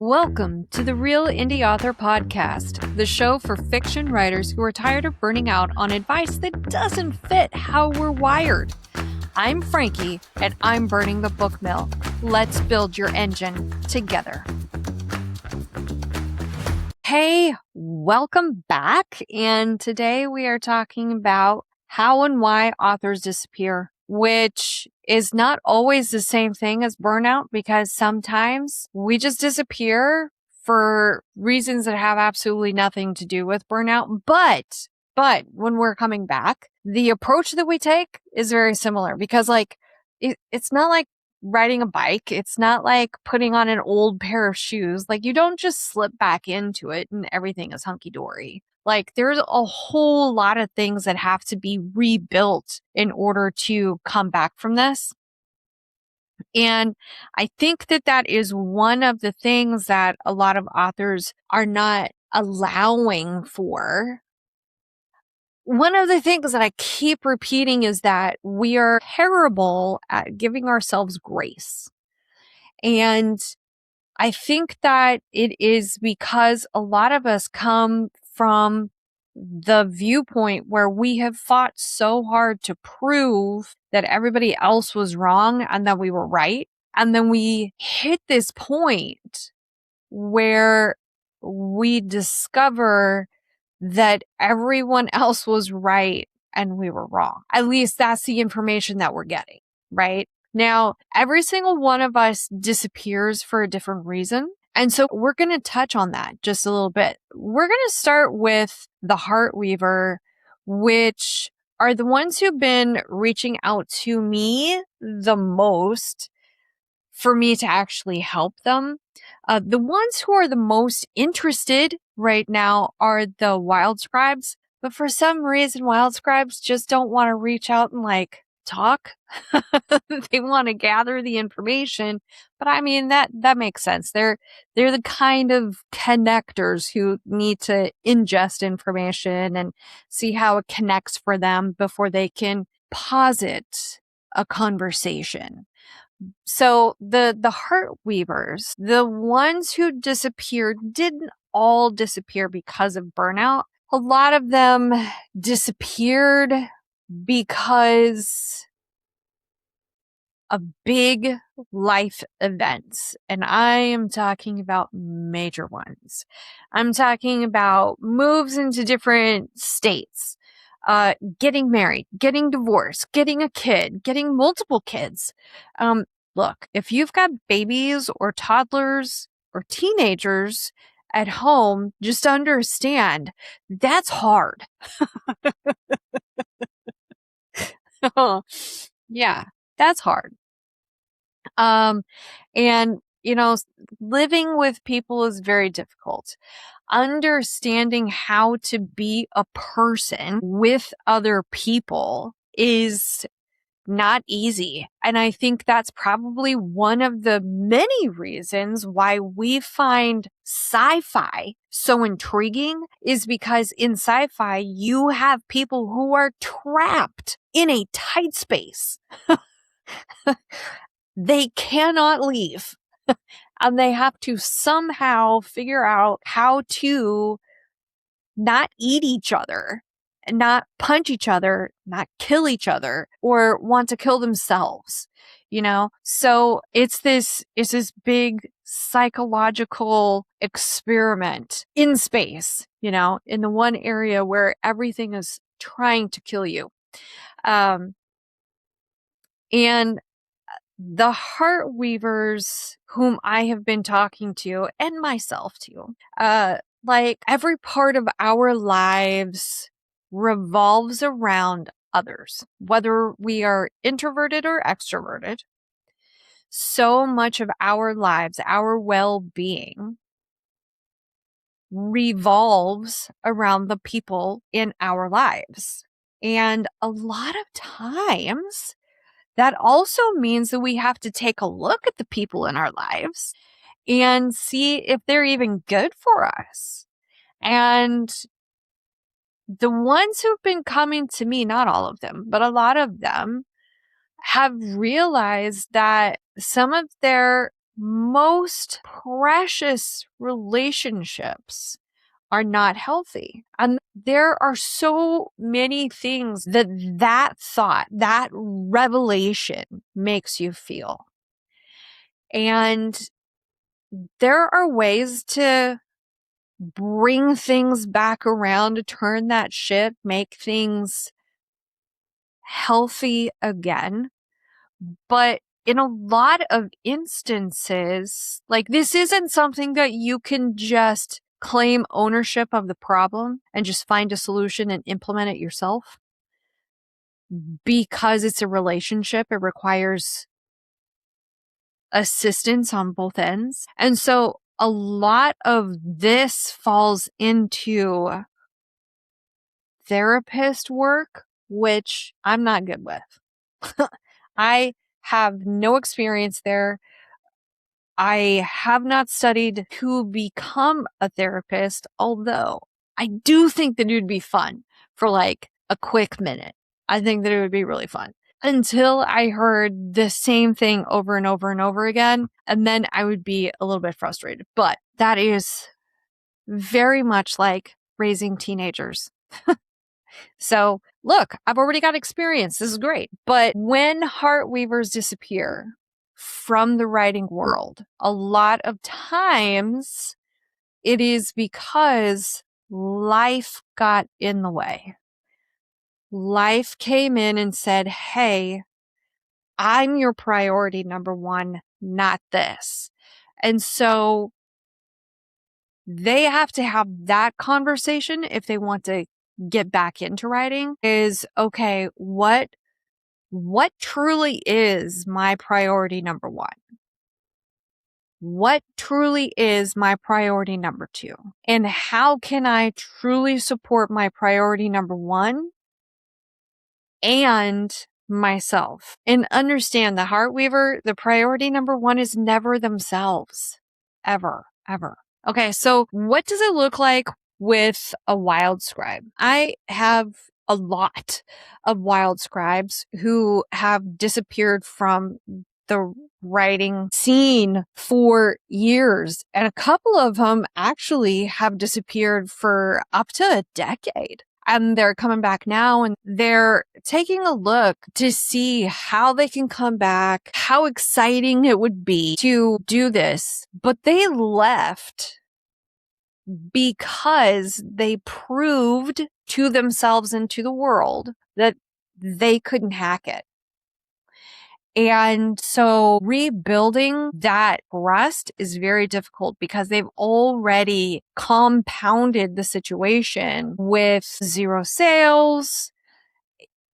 Welcome to the Real Indie Author Podcast, the show for fiction writers who are tired of burning out on advice that doesn't fit how we're wired. I'm Frankie, and I'm burning the book mill. Let's build your engine together. Hey, welcome back. And today we are talking about how and why authors disappear, which is not always the same thing as burnout, because sometimes we just disappear for reasons that have absolutely nothing to do with burnout. But when we're coming back, the approach that we take is very similar, because it's not like riding a bike. It's not like putting on an old pair of shoes. Like, you don't just slip back into it and everything is hunky-dory. Like, there's a whole lot of things that have to be rebuilt in order to come back from this. And I think that that is one of the things that a lot of authors are not allowing for. One of the things that I keep repeating is that we are terrible at giving ourselves grace. And I think that it is because a lot of us come from the viewpoint where we have fought so hard to prove that everybody else was wrong and that we were right. And then we hit this point where we discover that everyone else was right and we were wrong. At least that's the information that we're getting, right? Now, every single one of us disappears for a different reason. And so we're going to touch on that just a little bit. We're going to start with the Heartweaver, which are the ones who've been reaching out to me the most for me to actually help them. The ones who are the most interested right now are the Wildscribes, but for some reason, Wildscribes just don't want to reach out and talk. They want to gather the information, but I mean, that makes sense. They're the kind of connectors who need to ingest information and see how it connects for them before they can posit a conversation. So the Heartweavers, the ones who disappeared, didn't all disappear because of burnout. A lot of them disappeared because of big life events. And I am talking about major ones. I'm talking about moves into different states, getting married, getting divorced, getting a kid, getting multiple kids. Look, if you've got babies or toddlers or teenagers at home, just understand that's hard. Yeah, that's hard. And living with people is very difficult. Understanding how to be a person with other people is not easy. And I think that's probably one of the many reasons why we find sci-fi so intriguing, is because in sci-fi, you have people who are trapped in a tight space. They cannot leave. And they have to somehow figure out how to not eat each other, not punch each other, not kill each other, or want to kill themselves, So it's this big psychological experiment in space, in the one area where everything is trying to kill you. And the Heartweavers, whom I have been talking to, and myself too, every part of our lives revolves around others, whether we are introverted or extroverted. So much of our lives, our well-being, revolves around the people in our lives. And a lot of times, that also means that we have to take a look at the people in our lives and see if they're even good for us. And the ones who've been coming to me, not all of them, but a lot of them, have realized that some of their most precious relationships are not healthy. And there are so many things that thought, that revelation makes you feel. And there are ways to bring things back around, to turn that ship, make things healthy again. But in a lot of instances, like, this isn't something that you can just claim ownership of the problem and just find a solution and implement it yourself. Because it's a relationship, it requires assistance on both ends. And so a lot of this falls into therapist work, which I'm not good with. I have no experience there. I have not studied to become a therapist, although I do think that it would be fun for like a quick minute. I think that it would be really fun until I heard the same thing over and over and over again. And then I would be a little bit frustrated. But that is very much like raising teenagers. So look, I've already got experience. This is great. But when Heartweavers disappear from the writing world, a lot of times it is because life got in the way. Life came in and said, hey, I'm your priority number one, not this. And so they have to have that conversation if they want to get back into writing is, okay, what truly is my priority number one? What truly is my priority number two? And how can I truly support my priority number one and myself? And understand the Heartweaver, the priority number one is never themselves. Ever, ever. Okay, so what does it look like with a Wildscribe? I have a lot of Wildscribes who have disappeared from the writing scene for years. And a couple of them actually have disappeared for up to a decade. And they're coming back now and they're taking a look to see how they can come back, how exciting it would be to do this. But they left because they proved to themselves and to the world that they couldn't hack it. And so rebuilding that trust is very difficult because they've already compounded the situation with zero sales.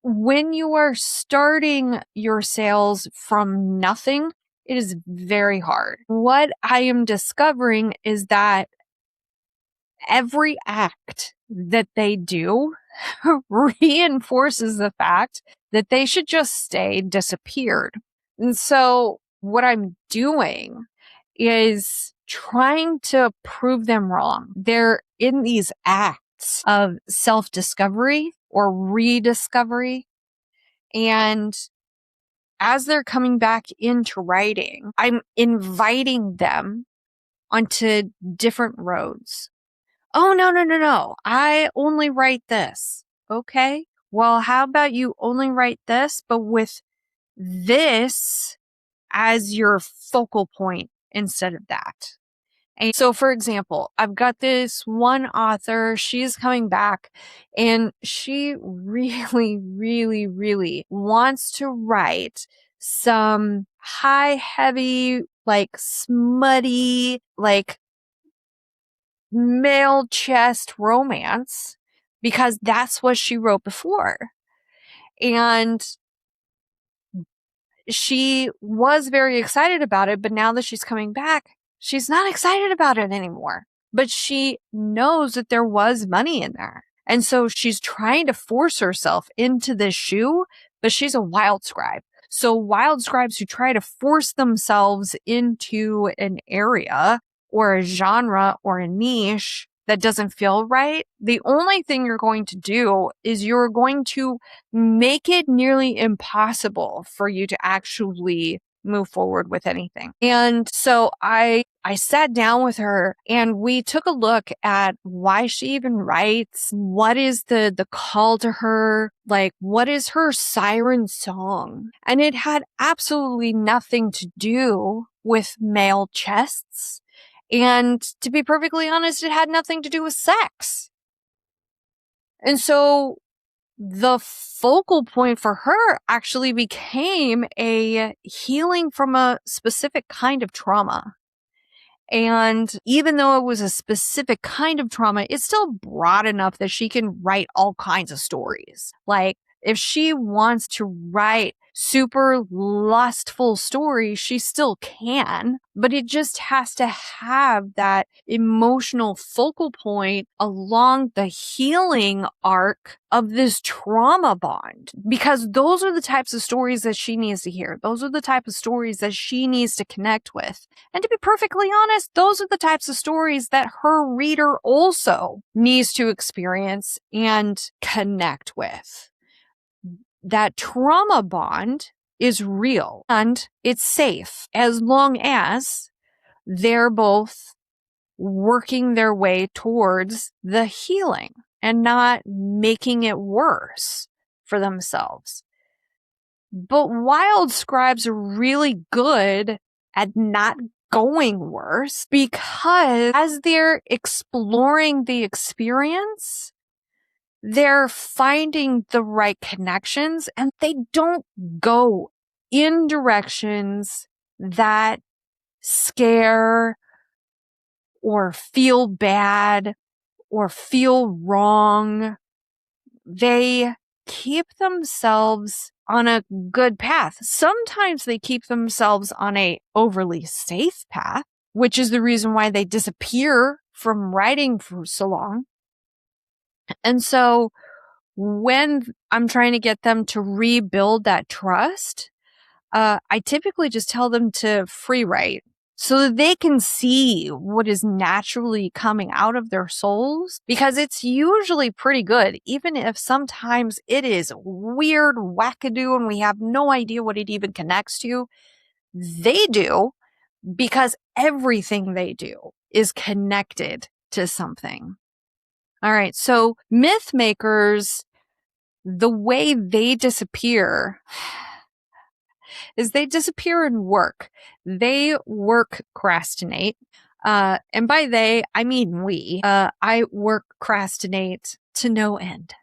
When you are starting your sales from nothing, it is very hard. What I am discovering is that every act that they do reinforces the fact that they should just stay disappeared. And so what I'm doing is trying to prove them wrong. They're in these acts of self-discovery or rediscovery. And as they're coming back into writing, I'm inviting them onto different roads. Oh, no. I only write this. Okay. Well, how about you only write this, but with this as your focal point instead of that? And so, for example, I've got this one author, she's coming back and she really, really, really wants to write some high, heavy, like smutty, like male chest romance because that's what she wrote before. And she was very excited about it, but now that she's coming back, she's not excited about it anymore. But she knows that there was money in there. And so she's trying to force herself into this shoe, but she's a Wildscribe. So Wildscribes who try to force themselves into an area or a genre or a niche that doesn't feel right, the only thing you're going to do is you're going to make it nearly impossible for you to actually move forward with anything. And so I sat down with her and we took a look at why she even writes. What is the call to her? Like, what is her siren song? And it had absolutely nothing to do with male chests. And to be perfectly honest, it had nothing to do with sex. And so the focal point for her actually became a healing from a specific kind of trauma. And even though it was a specific kind of trauma, it's still broad enough that she can write all kinds of stories. Like, if she wants to write super lustful stories, she still can, but it just has to have that emotional focal point along the healing arc of this trauma bond, because those are the types of stories that she needs to hear. Those are the type of stories that she needs to connect with. And to be perfectly honest, those are the types of stories that her reader also needs to experience and connect with. That trauma bond is real and it's safe as long as they're both working their way towards the healing and not making it worse for themselves. But Wildscribes are really good at not going worse, because as they're exploring the experience, they're finding the right connections, and they don't go in directions that scare or feel bad or feel wrong. They keep themselves on a good path. Sometimes they keep themselves on a overly safe path, which is the reason why they disappear from writing for so long. And so when I'm trying to get them to rebuild that trust, I typically just tell them to free write so that they can see what is naturally coming out of their souls, because it's usually pretty good, even if sometimes it is weird, wackadoo, and we have no idea what it even connects to. They do, because everything they do is connected to something. All right, so myth makers, the way they disappear is they disappear in work. They workcrastinate. And by they, I mean we. I workcrastinate to no end.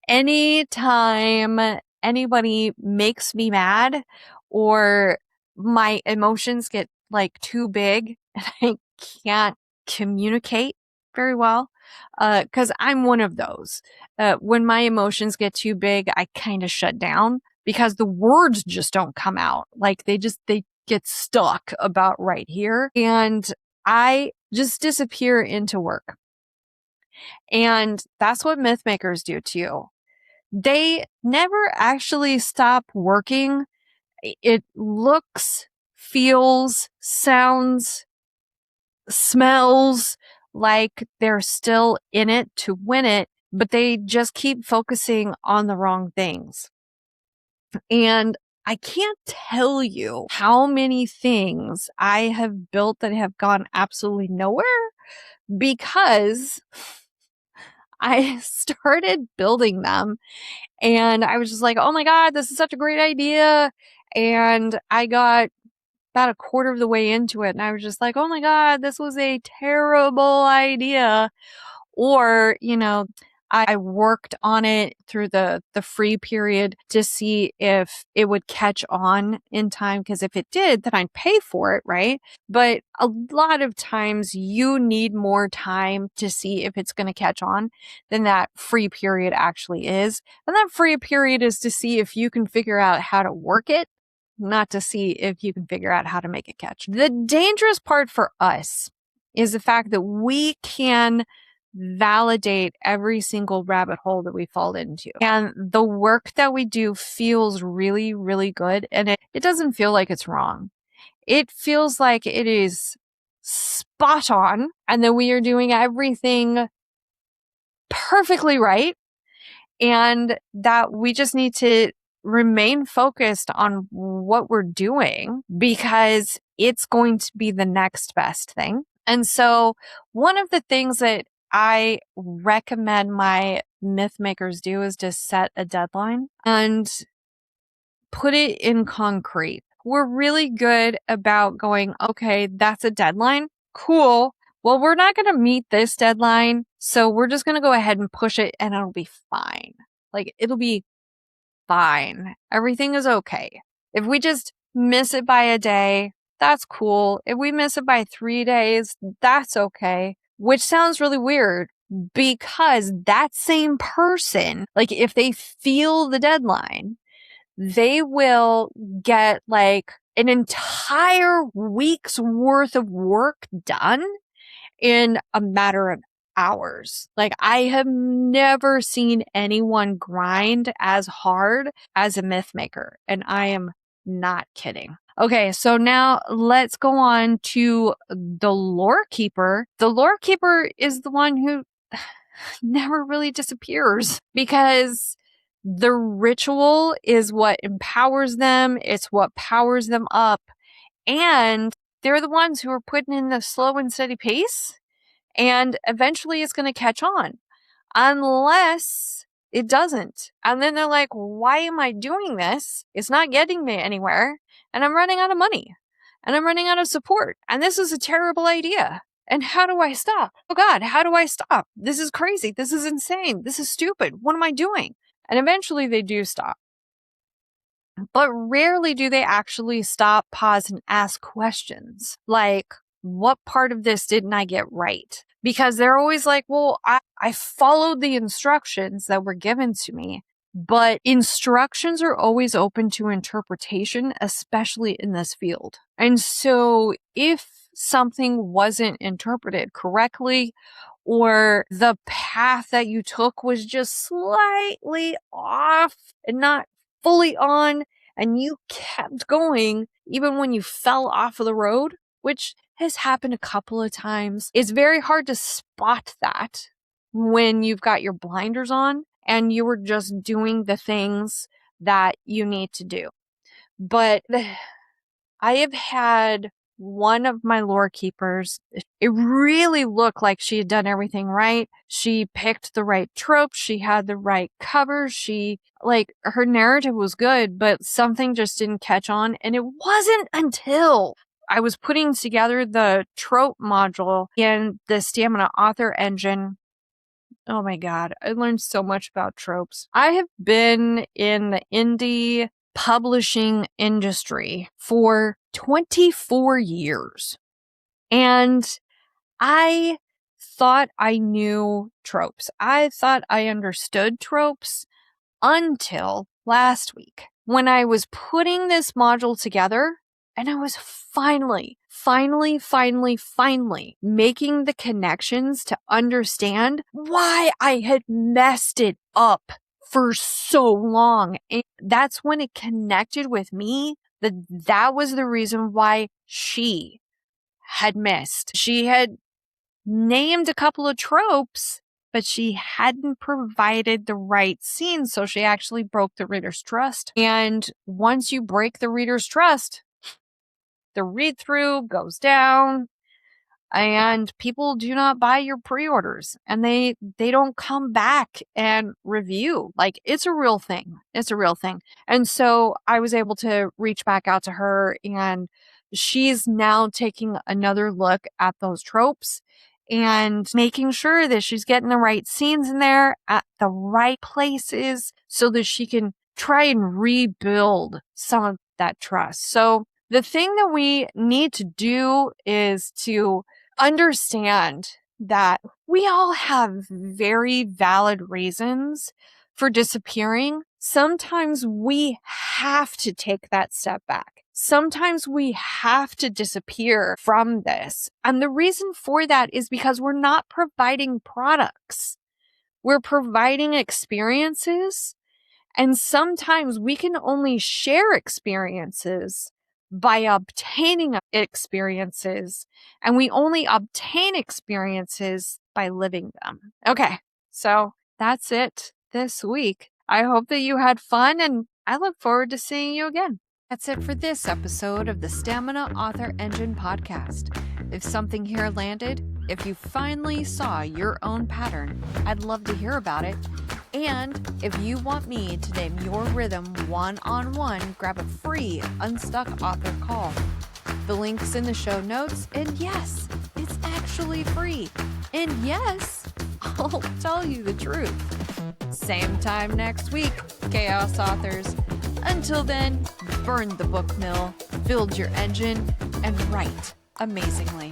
Anytime anybody makes me mad or my emotions get like too big and I can't communicate very well, because I'm one of those. When my emotions get too big, I kind of shut down because the words just don't come out. Like they get stuck about right here, and I just disappear into work. And that's what myth makers do to you. They never actually stop working. It looks, feels, sounds, smells like they're still in it to win it, but they just keep focusing on the wrong things. And I can't tell you how many things I have built that have gone absolutely nowhere because I started building them and I was just like, oh my God, this is such a great idea. And I got about a quarter of the way into it and I was just like, oh my God, this was a terrible idea. Or, I worked on it through the free period to see if it would catch on in time. Because if it did, then I'd pay for it, right? But a lot of times you need more time to see if it's going to catch on than that free period actually is. And that free period is to see if you can figure out how to work it, not to see if you can figure out how to make it catch. The dangerous part for us is the fact that we can validate every single rabbit hole that we fall into. And the work that we do feels really, really good. And it doesn't feel like it's wrong. It feels like it is spot on. And that we are doing everything perfectly right. And that we just need to remain focused on what we're doing because it's going to be the next best thing. And so one of the things that I recommend my myth makers do is just set a deadline and put it in concrete. We're really good about going, okay, that's a deadline. Cool. Well, we're not going to meet this deadline. So we're just going to go ahead and push it and it'll be fine. Like, it'll be fine. Everything is okay. If we just miss it by a day, that's cool. If we miss it by 3 days, that's okay. Which sounds really weird because that same person, like if they feel the deadline, they will get like an entire week's worth of work done in a matter of hours. Like, I have never seen anyone grind as hard as a myth maker, and I am not kidding. Okay, so now let's go on to the lore keeper. The lore keeper is the one who never really disappears because the ritual is what empowers them. It's what powers them up. And they're the ones who are putting in the slow and steady pace. And eventually it's going to catch on unless it doesn't. And then they're like, why am I doing this? It's not getting me anywhere. And I'm running out of money. And I'm running out of support. And this is a terrible idea. And how do I stop? Oh God, how do I stop? This is crazy. This is insane. This is stupid. What am I doing? And eventually they do stop. But rarely do they actually stop, pause, and ask questions. Like, what part of this didn't I get right? Because they're always like, well, I followed the instructions that were given to me. But instructions are always open to interpretation, especially in this field. And so if something wasn't interpreted correctly, or the path that you took was just slightly off and not fully on, and you kept going even when you fell off of the road, which has happened a couple of times. It's very hard to spot that when you've got your blinders on and you were just doing the things that you need to do. But I have had one of my lore keepers, it really looked like she had done everything right. She picked the right tropes. She had the right covers. Her narrative was good, but something just didn't catch on. And it wasn't until I was putting together the trope module in the Stamina Author engine. Oh my God, I learned so much about tropes. I have been in the indie publishing industry for 24 years. And I thought I knew tropes. I thought I understood tropes until last week when I was putting this module together and I was finally making the connections to understand why I had messed it up for so long. And that's when it connected with me that was the reason why she had missed. She had named a couple of tropes, but she hadn't provided the right scenes, so she actually broke the reader's trust. And once you break the reader's trust, the read-through goes down, and people do not buy your pre-orders, and they don't come back and review. Like, it's a real thing. It's a real thing. And so I was able to reach back out to her, and she's now taking another look at those tropes and making sure that she's getting the right scenes in there at the right places so that she can try and rebuild some of that trust. So the thing that we need to do is to understand that we all have very valid reasons for disappearing. Sometimes we have to take that step back. Sometimes we have to disappear from this. And the reason for that is because we're not providing products. We're providing experiences. And sometimes we can only share experiences by obtaining experiences. And we only obtain experiences by living them. Okay, so that's it this week. I hope that you had fun, and I look forward to seeing you again. That's it for this episode of the Stamina Author Engine podcast. If something here landed, if you finally saw your own pattern, I'd love to hear about it. And if you want me to name your rhythm one-on-one, grab a free Unstuck Author call. The link's in the show notes, and yes, it's actually free. And yes, I'll tell you the truth. Same time next week, Chaos Authors. Until then, burn the book mill, build your engine, and write amazingly.